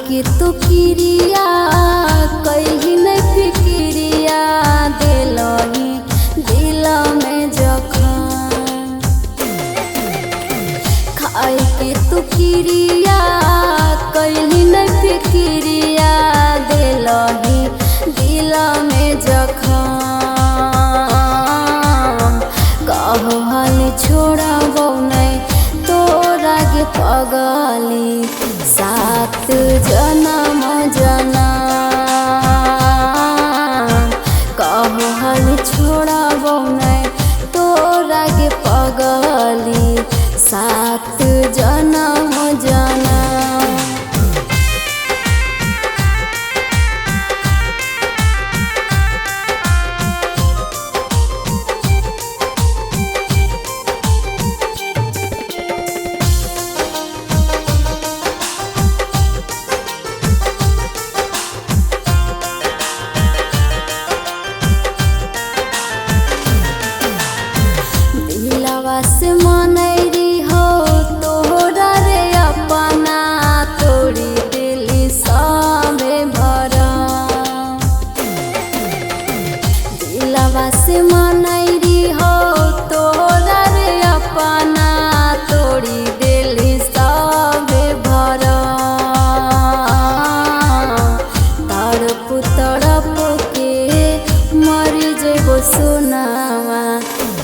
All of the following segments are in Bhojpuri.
के तो किरिया कहीं नहीं फिक्रिया दिलही दिल में जखन खाए के तो किरिया कहीं नहीं फिक्रिया दिलही दिल में जखन कहो हाल छोड़बो नहीं तोरा के पगली सात जन्म जन्म कहो हाल छोड़बो नहीं तोरा के पगली सात जन्म जन्म। से मनैरी हो तोहरा रे अपना तोड़ी दिली सबे भरा दिलवा से मनैरी हो तोहरा रे अपना तोड़ी दिली सबे भरा तड़प तड़प के मरी जेबो सोनावा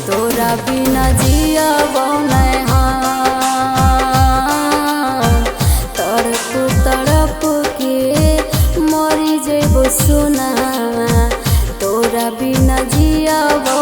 तोरा बिना जियबो नहीं तड़प तड़प के मरी जेबो सोना तोरा बिना जियबो